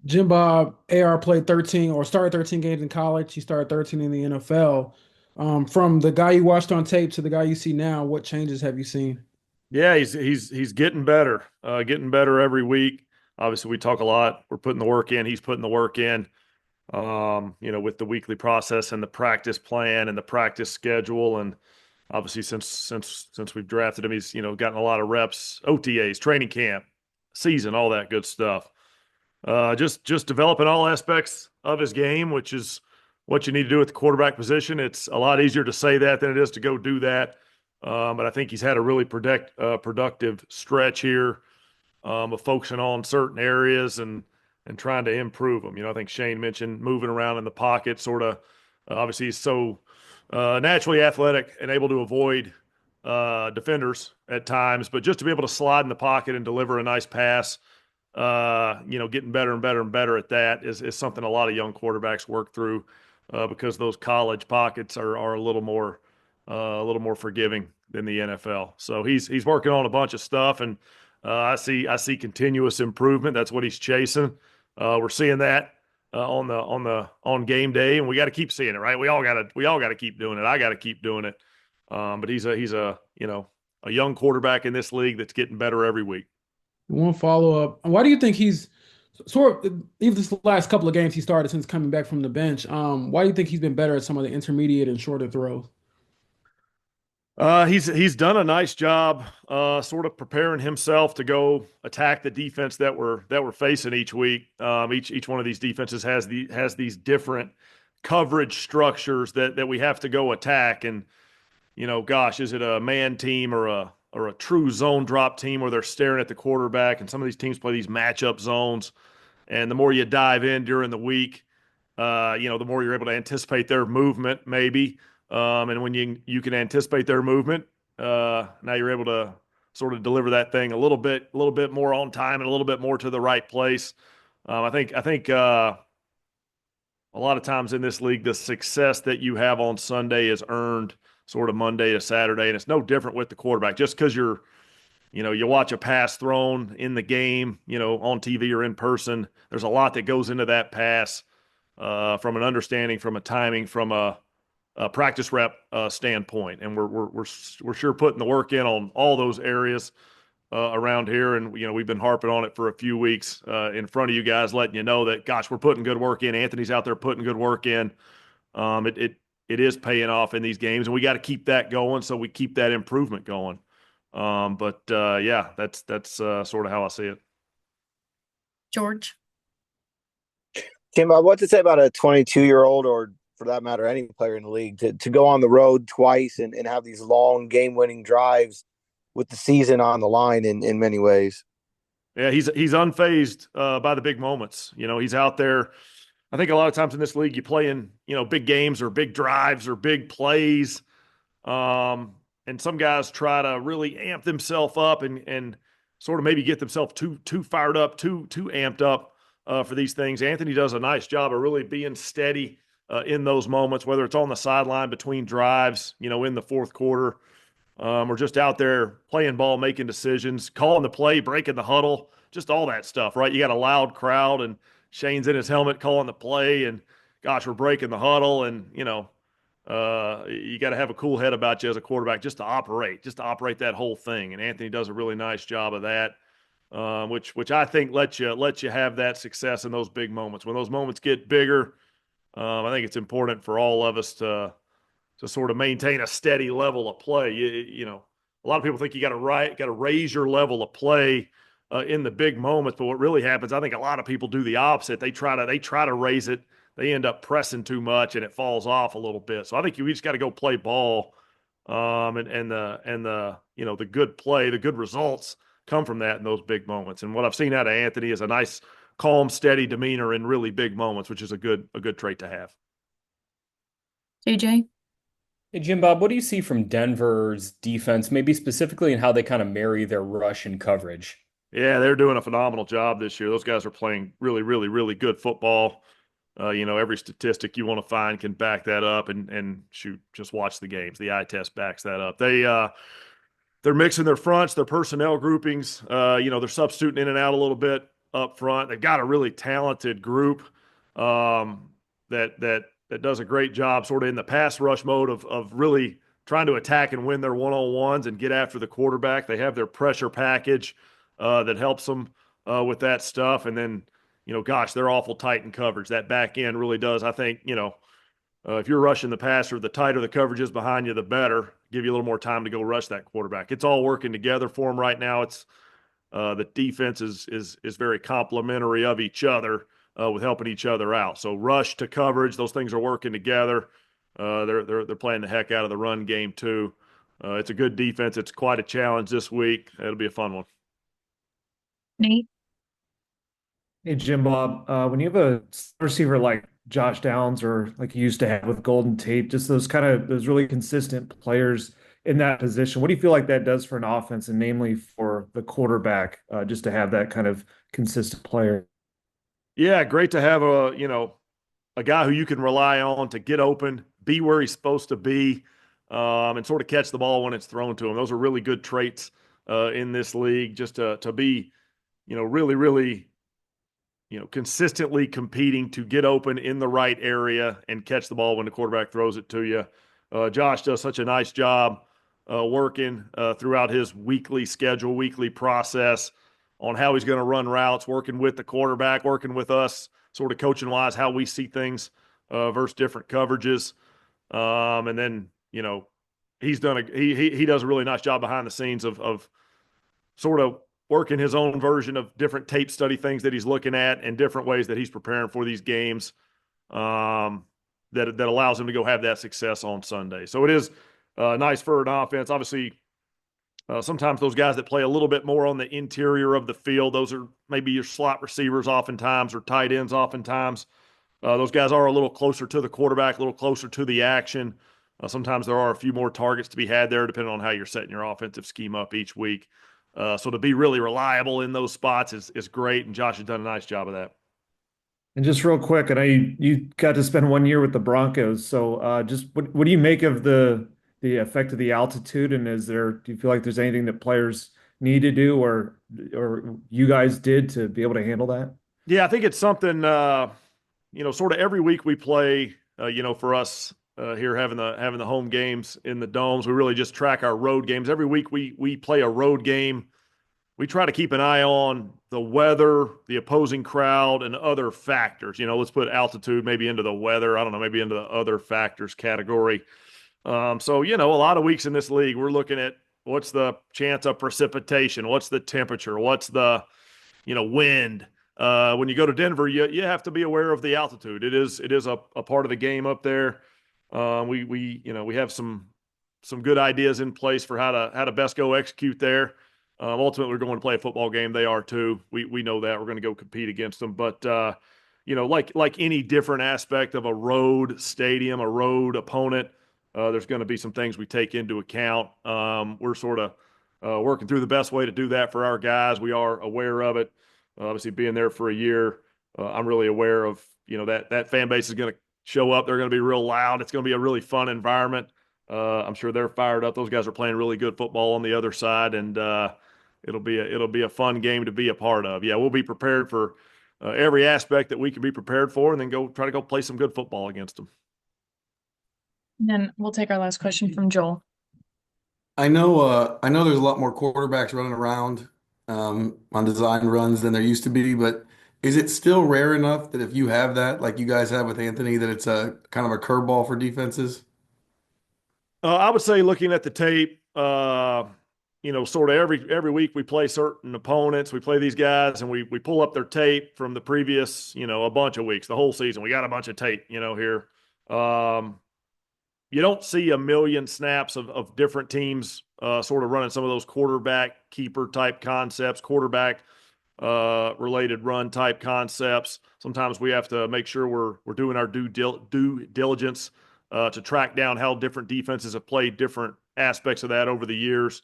Jim Bob AR played 13 or started 13 games in college. He started 13 in the NFL. From the guy you watched on tape to the guy you see now, what changes have you seen? Yeah, he's getting better every week. Obviously, we talk a lot. We're putting the work in. He's putting the work in. With the weekly process and the practice plan and the practice schedule, and obviously since we've drafted him, he's gotten a lot of reps, OTAs, training camp, season, all that good stuff. Just developing all aspects of his game, which is what you need to do at the quarterback position. It's a lot easier to say that than it is to go do that. But I think he's had a really productive stretch here of focusing on certain areas and trying to improve them. I think Shane mentioned moving around in the pocket, sort of. Obviously, he's so naturally athletic and able to avoid defenders at times, but just to be able to slide in the pocket and deliver a nice pass, getting better and better and better at that is something a lot of young quarterbacks work through because those college pockets are a little more forgiving than the NFL. So he's working on a bunch of stuff, and I see continuous improvement. That's what he's chasing. We're seeing that on game day, and we got to keep seeing it, right? We all got to keep doing it. I got to keep doing it. But he's a a young quarterback in this league that's getting better every week. One follow up. Why do you think he's sort of, even this last couple of games he started since coming back from the bench? Why do you think he's been better at some of the intermediate and shorter throws? He's done a nice job, sort of preparing himself to go attack the defense that we're facing each week. Each one of these defenses has these different coverage structures that we have to go attack. And gosh, is it a man team or a true zone drop team where they're staring at the quarterback? And some of these teams play these matchup zones. And the more you dive in during the week, the more you're able to anticipate their movement, maybe. And when you can anticipate their movement, now you're able to sort of deliver that thing a little bit more on time and a little bit more to the right place. I think a lot of times in this league, the success that you have on Sunday is earned sort of Monday to Saturday, and it's no different with the quarterback. Just because you watch a pass thrown in the game, on TV or in person, there's a lot that goes into that pass from an understanding, from a timing, from a practice rep standpoint, and we're sure putting the work in on all those areas around here, and we've been harping on it for a few weeks in front of you guys, letting you know that gosh, we're putting good work in. Anthony's out there putting good work in. It is paying off in these games, and we got to keep that going so we keep that improvement going. But yeah, that's sort of how I see it. George. Tim, what to say about a 22-year-old, or for that matter, any player in the league, to go on the road twice and have these long game-winning drives with the season on the line in many ways? Yeah, he's unfazed by the big moments. He's out there. I think a lot of times in this league, you play in big games or big drives or big plays, and some guys try to really amp themselves up and sort of maybe get themselves too fired up, too amped up for these things. Anthony does a nice job of really being steady in those moments, whether it's on the sideline between drives, in the fourth quarter, or just out there playing ball, making decisions, calling the play, breaking the huddle, just all that stuff, right? You got a loud crowd, and Shane's in his helmet calling the play, and gosh, we're breaking the huddle, and you got to have a cool head about you as a quarterback just to operate that whole thing. And Anthony does a really nice job of that, which I think lets you have that success in those big moments. When those moments get bigger, I think it's important for all of us to sort of maintain a steady level of play. A lot of people think you got to raise your level of play in the big moments, but what really happens, I think a lot of people do the opposite. They try to raise it. They end up pressing too much, and it falls off a little bit. So I think you just got to go play ball, and the good play, the good results come from that in those big moments. And what I've seen out of Anthony is a nice, calm, steady demeanor in really big moments, which is a good trait to have. JJ. Hey, Jim Bob, what do you see from Denver's defense, maybe specifically in how they kind of marry their rush and coverage? Yeah, they're doing a phenomenal job this year. Those guys are playing really, really, really good football. Every statistic you want to find can back that up, and shoot, just watch the games. The eye test backs that up. They're mixing their fronts, their personnel groupings. They're substituting in and out a little bit up front. They've got a really talented group that does a great job sort of in the pass rush mode of really trying to attack and win their one-on-ones and get after the quarterback. They have their pressure package that helps them with that stuff. And then, gosh, they're awful tight in coverage. That back end really does, I think, if you're rushing the passer, the tighter the coverage is behind you, the better. Give you a little more time to go rush that quarterback. It's all working together for them right now. It's the defense is very complimentary of each other with helping each other out. So rush to coverage, those things are working together. They're playing the heck out of the run game too. It's a good defense. It's quite a challenge this week. It'll be a fun one. Nate? Hey, Jim Bob, when you have a receiver like Josh Downs or like you used to have with Golden Tate, just those really consistent players in that position, what do you feel like that does for an offense and namely for the quarterback, just to have that kind of consistent player? Yeah, great to have a guy who you can rely on to get open, be where he's supposed to be, and sort of catch the ball when it's thrown to him. Those are really good traits in this league, just to be, really, really, consistently competing to get open in the right area and catch the ball when the quarterback throws it to you. Josh does such a nice job working throughout his weekly schedule, weekly process on how he's going to run routes, working with the quarterback, working with us, sort of coaching wise, how we see things versus different coverages. And then, he does a really nice job behind the scenes of sort of working his own version of different tape study things that he's looking at and different ways that he's preparing for these games that allows him to go have that success on Sunday. So it is nice for an offense. Obviously, sometimes those guys that play a little bit more on the interior of the field, those are maybe your slot receivers oftentimes or tight ends oftentimes. Those guys are a little closer to the quarterback, a little closer to the action. Sometimes there are a few more targets to be had there depending on how you're setting your offensive scheme up each week. So to be really reliable in those spots is great, and Josh has done a nice job of that. And just real quick, I know you got to spend 1 year with the Broncos. So just what do you make of the effect of the altitude? And do you feel like there's anything that players need to do or you guys did to be able to handle that? Yeah, I think it's something, sort of every week we play, for us here having the home games in the domes, we really just track our road games. Every week we play a road game. We try to keep an eye on the weather, the opposing crowd, and other factors. Let's put altitude maybe into the weather. I don't know, maybe into the other factors category. So, a lot of weeks in this league, we're looking at what's the chance of precipitation, what's the temperature, what's the, wind. When you go to Denver, you have to be aware of the altitude. It is a part of the game up there. We have some good ideas in place for how to best go execute there. Ultimately, we're going to play a football game. They are too. We know that we're going to go compete against them. But like any different aspect of a road stadium, a road opponent, there's going to be some things we take into account. We're sort of working through the best way to do that for our guys. We are aware of it. Obviously, being there for a year, I'm really aware of that fan base is going to show up. They're going to be real loud. It's going to be a really fun environment. I'm sure they're fired up. Those guys are playing really good football on the other side, and it'll be a fun game to be a part of. Yeah, we'll be prepared for every aspect that we can be prepared for, and then try to go play some good football against them. And then we'll take our last question from Joel. I know there's a lot more quarterbacks running around on design runs than there used to be, but is it still rare enough that if you have that, like you guys have with Anthony, that it's a kind of a curveball for defenses? I would say looking at the tape, sort of every week we play certain opponents. We play these guys and we pull up their tape from the previous, a bunch of weeks, the whole season. We got a bunch of tape, here. You don't see a million snaps of different teams sort of running some of those quarterback keeper type concepts, quarterback related run type concepts. Sometimes we have to make sure we're doing our due diligence to track down how different defenses have played different aspects of that over the years.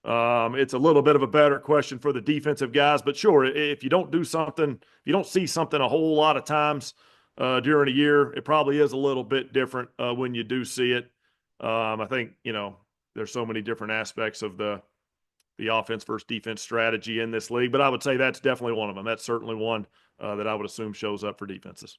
It's a little bit of a better question for the defensive guys, but sure, if you don't do something, if you don't see something a whole lot of times during a year, it probably is a little bit different when you do see it. I think, there's so many different aspects of the the offense versus defense strategy in this league. But I would say that's definitely one of them. That's certainly one that I would assume shows up for defenses.